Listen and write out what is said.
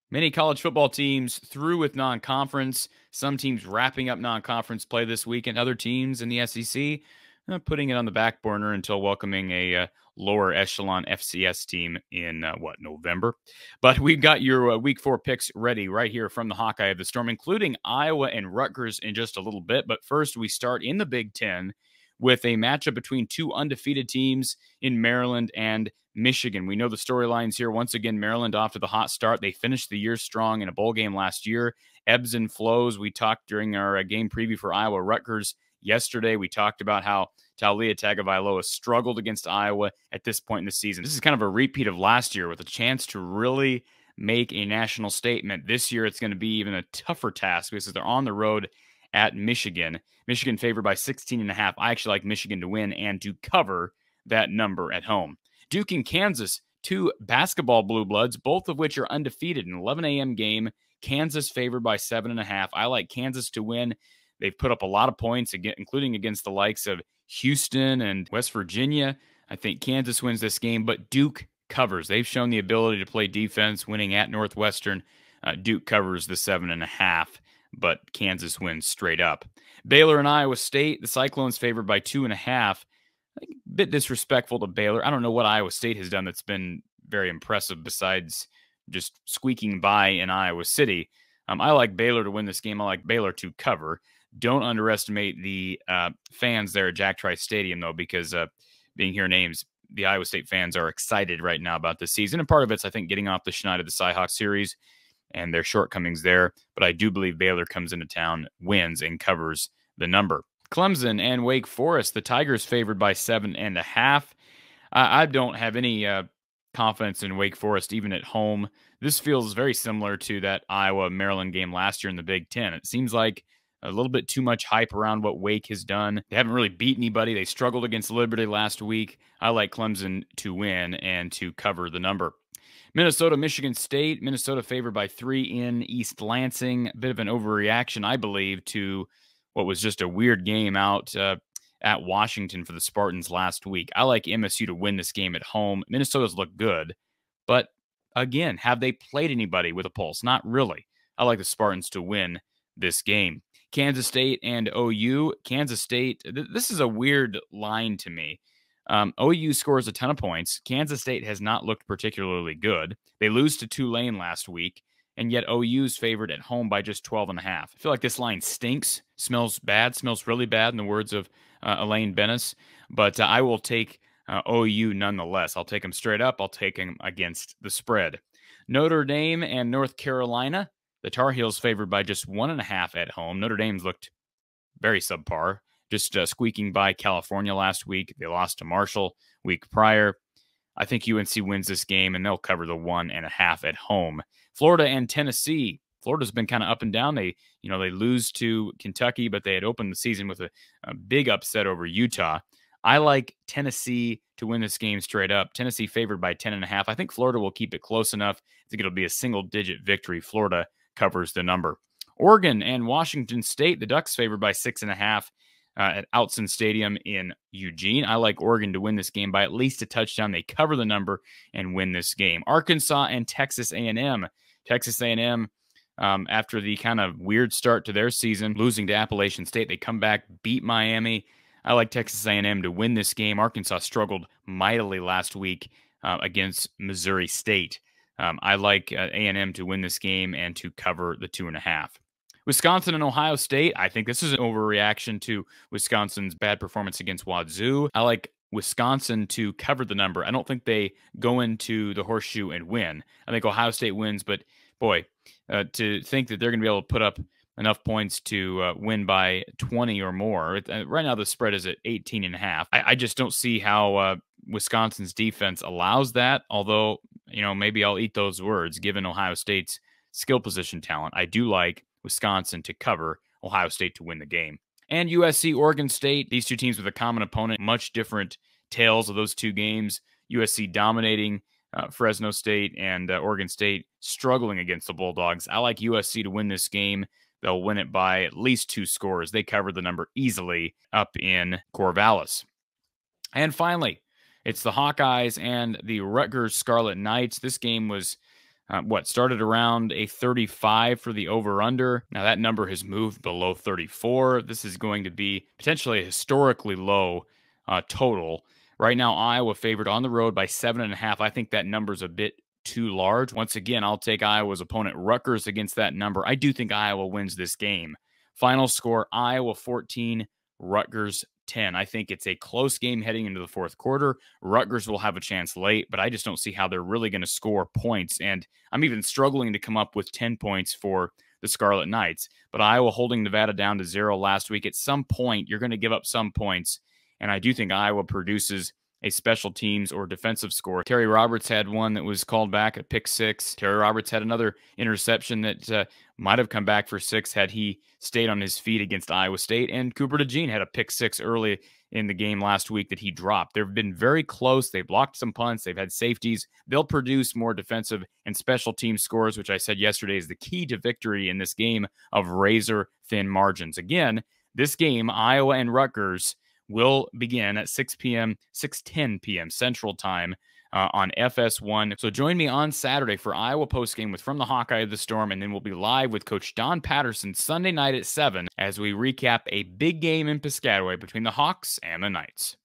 Many college football teams through with non-conference. Some teams wrapping up non-conference play this week, and other teams in the SEC putting it on the back burner until welcoming a lower echelon FCS team in November. But we've got your Week 4 picks ready right here from the Hawkeye of the Storm, including Iowa and Rutgers in just a little bit. But first, we start in the Big Ten with a matchup between two undefeated teams in Maryland and Michigan. We know the storylines here. Once again, Maryland off to the hot start. They finished the year strong in a bowl game last year. Ebbs and flows. We talked during our game preview for Iowa Rutgers yesterday. We talked about how Taulia Tagovailoa struggled against Iowa at this point in the season. This is kind of a repeat of last year with a chance to really make a national statement. This year, it's going to be even a tougher task because they're on the road at Michigan. Michigan favored by 16.5. I actually like Michigan to win and to cover that number at home. Duke and Kansas, two basketball blue bloods, both of which are undefeated. An 11 a.m. game. Kansas favored by 7.5. I like Kansas to win. They've put up a lot of points, including against the likes of Houston and West Virginia. I think Kansas wins this game, but Duke covers. They've shown the ability to play defense, winning at Northwestern. Duke covers the 7.5. But Kansas wins straight up. Baylor and Iowa State, the Cyclones favored by 2.5. I think a bit disrespectful to Baylor. I don't know what Iowa State has done that's been very impressive besides just squeaking by in Iowa City. I like Baylor to win this game. I like Baylor to cover. Don't underestimate the fans there at Jack Trice Stadium, though, because being here names, the Iowa State fans are excited right now about this season. And part of it's, I think, getting off the schneid of the Cyhawk series and their shortcomings there. But I do believe Baylor comes into town, wins, and covers the number. Clemson and Wake Forest, the Tigers favored by 7.5. I don't have any confidence in Wake Forest, even at home. This feels very similar to that Iowa-Maryland game last year in the Big Ten. It seems like a little bit too much hype around what Wake has done. They haven't really beat anybody. They struggled against Liberty last week. I like Clemson to win and to cover the number. Minnesota, Michigan State. Minnesota favored by 3 in East Lansing. A bit of an overreaction, I believe, to what was just a weird game out at Washington for the Spartans last week. I like MSU to win this game at home. Minnesota's look good, but again, have they played anybody with a pulse? Not really. I like the Spartans to win this game. Kansas State and OU. Kansas State, this is a weird line to me. OU scores a ton of points. Kansas State has not looked particularly good. They lose to Tulane last week, and yet OU's favored at home by just 12.5. I feel like this line stinks, smells bad, smells really bad in the words of Elaine Bennis, but I will take OU nonetheless. I'll take them straight up. I'll take them against the spread. Notre Dame and North Carolina. The Tar Heels favored by just 1.5 at home. Notre Dame's looked very subpar, just squeaking by California last week. They lost to Marshall week prior. I think UNC wins this game, and they'll cover the 1.5 at home. Florida and Tennessee. Florida's been kind of up and down. They lose to Kentucky, but they had opened the season with a big upset over Utah. I like Tennessee to win this game straight up. Tennessee favored by 10.5. I think Florida will keep it close enough. I think it'll be a single-digit victory. Florida covers the number. Oregon and Washington State. The Ducks favored by 6.5 at Outson Stadium in Eugene. I like Oregon to win this game by at least a touchdown. They cover the number and win this game. Arkansas and Texas A&M. Texas A&M, after the kind of weird start to their season, losing to Appalachian State, they come back, beat Miami. I like Texas A&M to win this game. Arkansas struggled mightily last week against Missouri State. I like A&M to win this game and to cover the 2.5. Wisconsin and Ohio State. I think this is an overreaction to Wisconsin's bad performance against Wazoo. I like Wisconsin to cover the number. I don't think they go into the horseshoe and win. I think Ohio State wins, but boy, to think that they're going to be able to put up enough points to win by 20 or more. Right now, the spread is at 18.5. I just don't see how Wisconsin's defense allows that, although, maybe I'll eat those words given Ohio State's skill position talent. I do like Wisconsin to cover, Ohio State to win the game. And USC, Oregon State, these two teams with a common opponent, much different tales of those two games. USC dominating Fresno State and Oregon State struggling against the Bulldogs. I like USC to win this game. They'll win it by at least 2 scores. They cover the number easily up in Corvallis. And finally, it's the Hawkeyes and the Rutgers Scarlet Knights. This game was Started around a 35 for the over-under. Now that number has moved below 34. This is going to be potentially a historically low total. Right now, Iowa favored on the road by 7.5. I think that number's a bit too large. Once again, I'll take Iowa's opponent Rutgers against that number. I do think Iowa wins this game. Final score, Iowa 14, Rutgers 10. I think it's a close game heading into the fourth quarter. Rutgers will have a chance late, but I just don't see how they're really going to score points. And I'm even struggling to come up with 10 points for the Scarlet Knights. But Iowa holding Nevada down to 0 last week. At some point, you're going to give up some points. And I do think Iowa produces a special teams or defensive score. Terry Roberts had one that was called back, a pick six. Terry Roberts had another interception that might have come back for 6 had he stayed on his feet against Iowa State. And Cooper DeJean had a pick 6 early in the game last week that he dropped. They've been very close. They've blocked some punts. They've had safeties. They'll produce more defensive and special team scores, which I said yesterday is the key to victory in this game of razor-thin margins. Again, this game, Iowa and Rutgers, will begin at 6:10 p.m. Central Time on FS1. So join me on Saturday for Iowa postgame with From the Hawkeye of the Storm, and then we'll be live with Coach Don Patterson Sunday night at 7 as we recap a big game in Piscataway between the Hawks and the Knights.